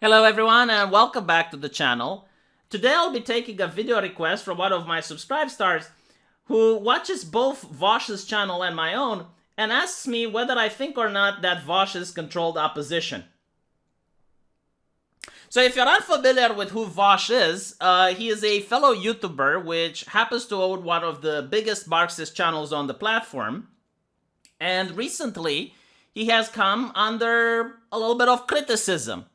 Hello everyone and welcome back to the channel. Today I'll be taking a video request from one of my subscribe stars who watches both Vaush's channel and my own and asks me whether I think or not that Vaush is controlled opposition. So if you're unfamiliar with who Vaush is, he is a fellow YouTuber which happens to own one of the biggest Marxist channels on the platform. And recently he has come under a little bit of criticism.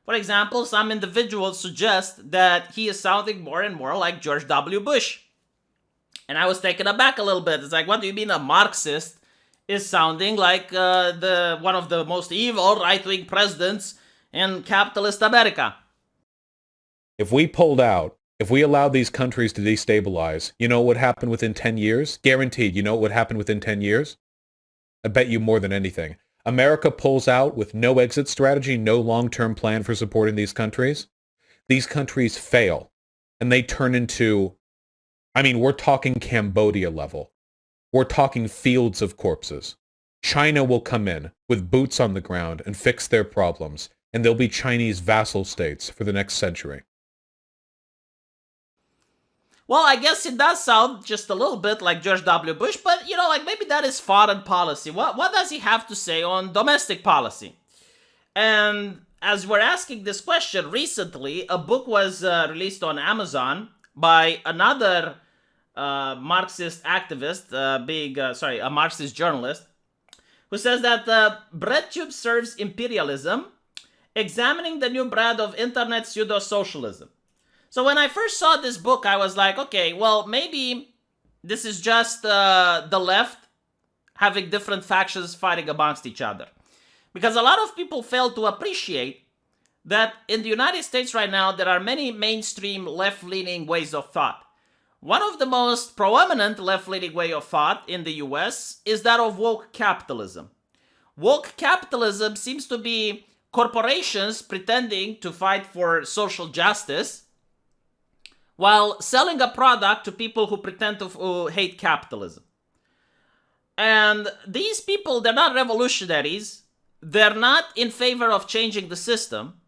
For example, some individuals suggest that he is sounding more and more like George W. Bush. And I was taken aback a little bit. It's like, what do you mean a Marxist is sounding like one of the most evil right-wing presidents in capitalist America? If we pulled out, if we allowed these countries to destabilize, you know what would happen within 10 years? Guaranteed. You know what would happen within 10 years? I bet you more than anything. America pulls out with no exit strategy, no long-term plan for supporting these countries. These countries fail, and they turn into, we're talking Cambodia level. We're talking fields of corpses. China will come in with boots on the ground and fix their problems, and they'll be Chinese vassal states for the next century. Well, I guess it does sound just a little bit like George W. Bush, but, maybe that is foreign policy. What does he have to say on domestic policy? And as we're asking this question, recently, a book was released on Amazon by another Marxist activist, a Marxist journalist, who says that BreadTube serves imperialism, examining the new bread of internet pseudo-socialism. So when I first saw this book, I was like, okay, well, maybe this is just the left having different factions fighting amongst each other. Because a lot of people fail to appreciate that in the United States right now, there are many mainstream left-leaning ways of thought. One of the most prominent left-leaning way of thought in the US is that of woke capitalism. Woke capitalism seems to be corporations pretending to fight for social justice while selling a product to people who pretend to hate capitalism. And these people, they're not revolutionaries. They're not in favor of changing the system.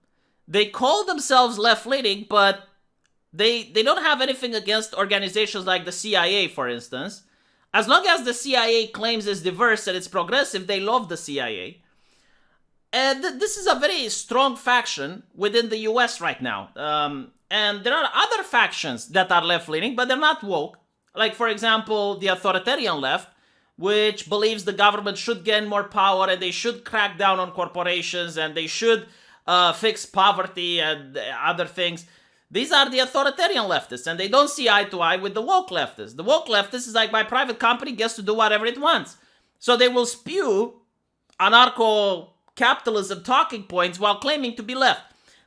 They call themselves left-leaning, but they don't have anything against organizations like the CIA, for instance. As long as the CIA claims it's diverse and it's progressive, they love the CIA. And this is a very strong faction within the US right now. And there are other factions that are left-leaning, but they're not woke. Like, for example, the authoritarian left, which believes the government should gain more power and they should crack down on corporations and they should fix poverty and other things. These are the authoritarian leftists, and they don't see eye to eye with the woke leftists. The woke leftists is like, my private company gets to do whatever it wants. So they will spew anarcho-capitalism talking points while claiming to be left.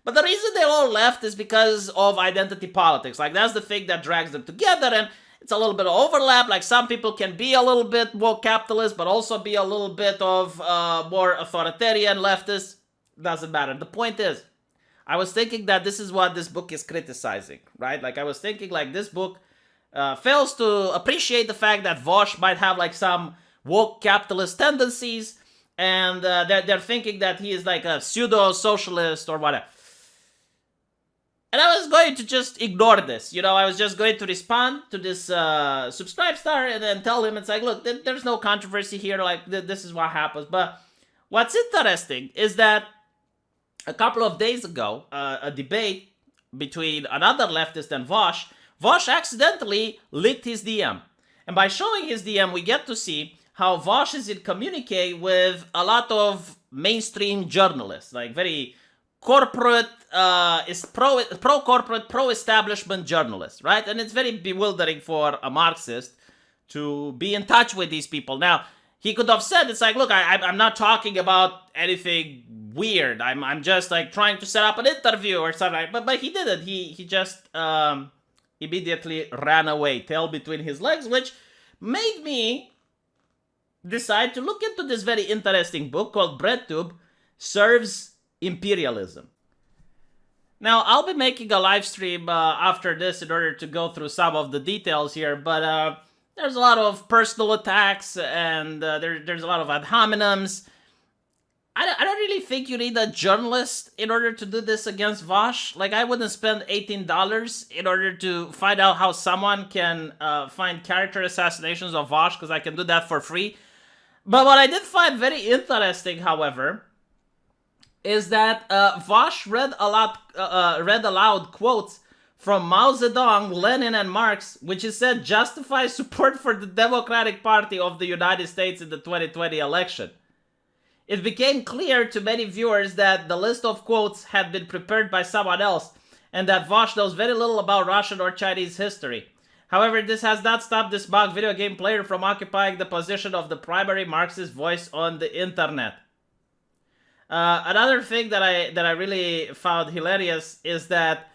But the reason they're all left is because of identity politics. Like, that's the thing that drags them together, and it's a little bit of overlap. Like, some people can be a little bit woke capitalist, but also be a little bit of more authoritarian leftist. Doesn't matter. The point is, I was thinking that this is what this book is criticizing, right? Like, I was thinking, like, this book fails to appreciate the fact that Vaush might have, like, some woke capitalist tendencies, and they're thinking that he is, like, a pseudo-socialist or whatever. And I was going to just ignore this. I was just going to respond to this subscribe star and then tell him, it's like, look, there's no controversy here. Like, this is what happens. But what's interesting is that a couple of days ago, a debate between another leftist and Vaush accidentally leaked his DM. And by showing his DM, we get to see how Vaush is in communique with a lot of mainstream journalists, like very corporate, is pro-corporate, pro-establishment journalists, right? And it's very bewildering for a Marxist to be in touch with these people. Now, he could have said, it's like, look, I'm not talking about anything weird. I'm just like trying to set up an interview or something. But he didn't. He just immediately ran away, tail between his legs, which made me decide to look into this very interesting book called BreadTube Serves Imperialism. Now, I'll be making a live stream after this in order to go through some of the details here, but there's a lot of personal attacks and there's a lot of ad hominems. I don't really think you need a journalist in order to do this against Vaush. Like, I wouldn't spend $18 in order to find out how someone can find character assassinations of Vaush, because I can do that for free. But what I did find very interesting, however, is that Vaush read aloud quotes from Mao Zedong, Lenin, and Marx, which he said justifies support for the Democratic Party of the United States in the 2020 election. It became clear to many viewers that the list of quotes had been prepared by someone else, and that Vaush knows very little about Russian or Chinese history. However, this has not stopped this smug video game player from occupying the position of the primary Marxist voice on the internet. Another thing that I really found hilarious is that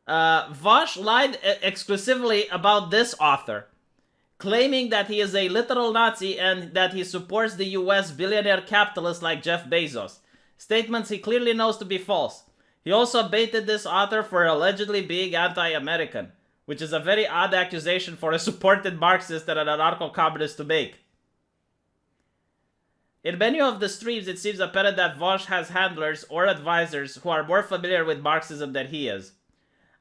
Vaush lied exclusively about this author, claiming that he is a literal Nazi and that he supports the US billionaire capitalists like Jeff Bezos. Statements he clearly knows to be false. He also baited this author for allegedly being anti-American, which is a very odd accusation for a supported Marxist and an anarcho-communist to make. In many of the streams, it seems apparent that Vaush has handlers or advisors who are more familiar with Marxism than he is.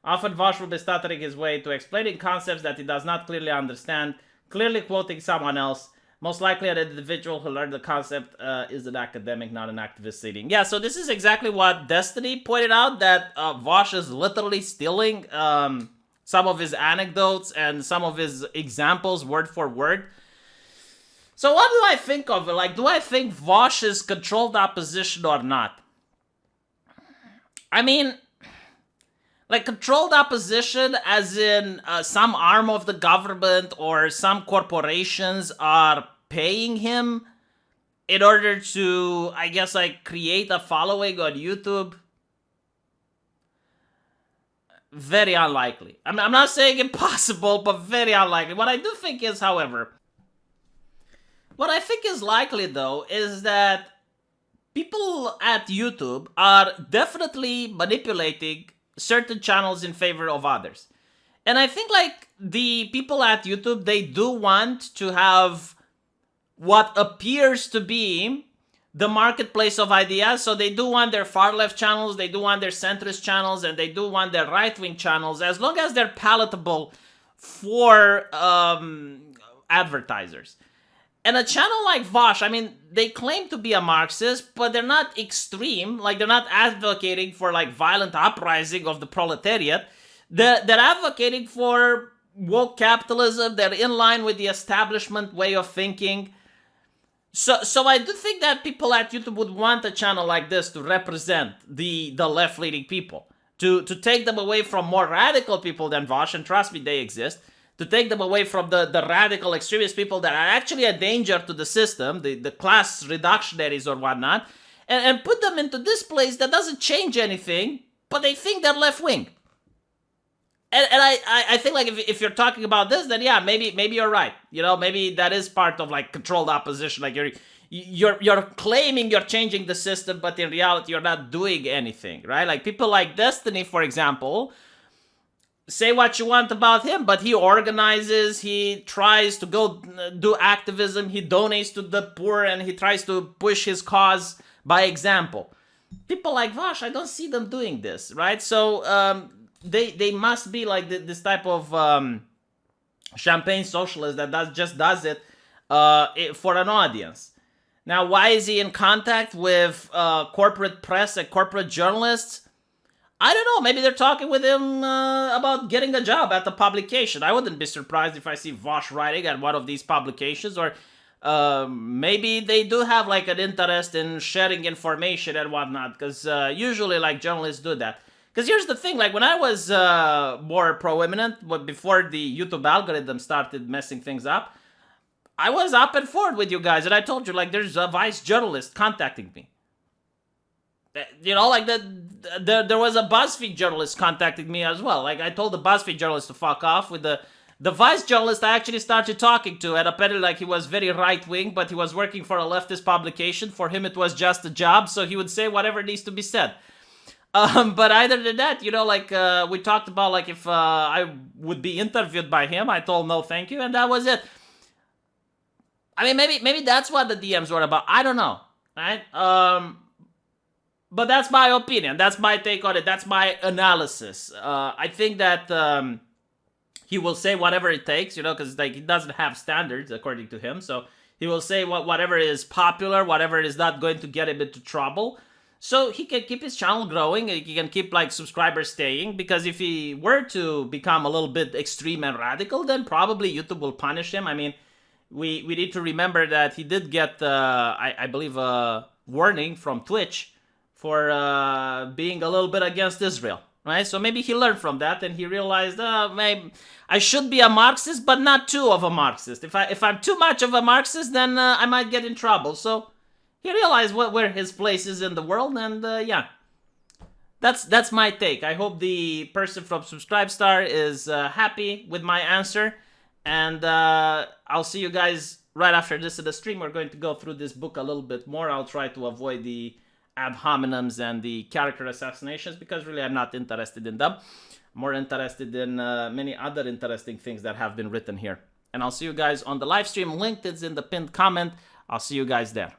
Often Vaush will be stuttering his way to explaining concepts that he does not clearly understand, clearly quoting someone else. Most likely an individual who learned the concept is an academic, not an activist leading. Yeah, so this is exactly what Destiny pointed out, that Vaush is literally stealing some of his anecdotes and some of his examples word for word. So what do I think of it? Like, do I think Vaush is controlled opposition or not? I mean, like, controlled opposition as in some arm of the government or some corporations are paying him in order to, I guess, like, create a following on YouTube? Very unlikely. I'm not saying impossible, but very unlikely. What I do think is, however, what I think is likely, though, is that people at YouTube are definitely manipulating certain channels in favor of others. And I think, like, the people at YouTube, they do want to have what appears to be the marketplace of ideas. So they do want their far-left channels, they do want their centrist channels, and they do want their right-wing channels, as long as they're palatable for advertisers. And a channel like Vaush, I mean, they claim to be a Marxist, but they're not extreme. Like, they're not advocating for, like, violent uprising of the proletariat. They're advocating for woke capitalism. They're in line with the establishment way of thinking. So I do think that people at YouTube would want a channel like this to represent the left-leaning people. To take them away from more radical people than Vaush, and trust me, they exist. To take them away from the radical extremist people that are actually a danger to the system, the class reductionaries or whatnot, and put them into this place that doesn't change anything, but they think they're left-wing. And I think, like, if you're talking about this, then yeah, maybe you're right. You know, maybe that is part of, like, controlled opposition. Like, you're claiming you're changing the system, but in reality you're not doing anything, right? Like, people like Destiny, for example, say what you want about him, but he organizes, he tries to go do activism, he donates to the poor, and he tries to push his cause by example. People like Vaush, I don't see them doing this, right? So they must be like this type of champagne socialist that just does it for an audience. Now, why is he in contact with corporate press and corporate journalists? I don't know. Maybe they're talking with him about getting a job at the publication. I wouldn't be surprised if I see Vaush writing at one of these publications. Or maybe they do have, like, an interest in sharing information and whatnot. Because usually, like, journalists do that. Because here's the thing. Like, when I was more proeminent, but before the YouTube algorithm started messing things up, I was up and forward with you guys. And I told you, like, there's a Vice journalist contacting me. You know, like, there was a BuzzFeed journalist contacting me as well. Like, I told the BuzzFeed journalist to fuck off. With the Vice journalist I actually started talking to, and apparently, like, he was very right-wing, but he was working for a leftist publication. For him, it was just a job, so he would say whatever needs to be said. But other than that, you know, like, we talked about, like, if I would be interviewed by him. I told no thank you, and that was it. I mean, maybe that's what the DMs were about. I don't know. right? But that's my opinion. That's my take on it. That's my analysis. I think that he will say whatever it takes, because like he doesn't have standards according to him. So he will say whatever is popular, whatever is not going to get him into trouble. So he can keep his channel growing. He can keep like subscribers staying. Because if he were to become a little bit extreme and radical, then probably YouTube will punish him. I mean, we need to remember that he did get, I believe, a warning from Twitch for being a little bit against Israel, right? So maybe he learned from that and he realized, maybe I should be a Marxist, but not too of a Marxist. If I'm too much of a Marxist, then I might get in trouble. So he realized where his place is in the world, and yeah, that's my take. I hope the person from Subscribestar is happy with my answer, and I'll see you guys right after this in the stream. We're going to go through this book a little bit more. I'll try to avoid the ad hominems and the character assassinations, because really I'm not interested in them. I'm more interested in many other interesting things that have been written here. And I'll see you guys on the live stream. Link is in the pinned comment. I'll see you guys there.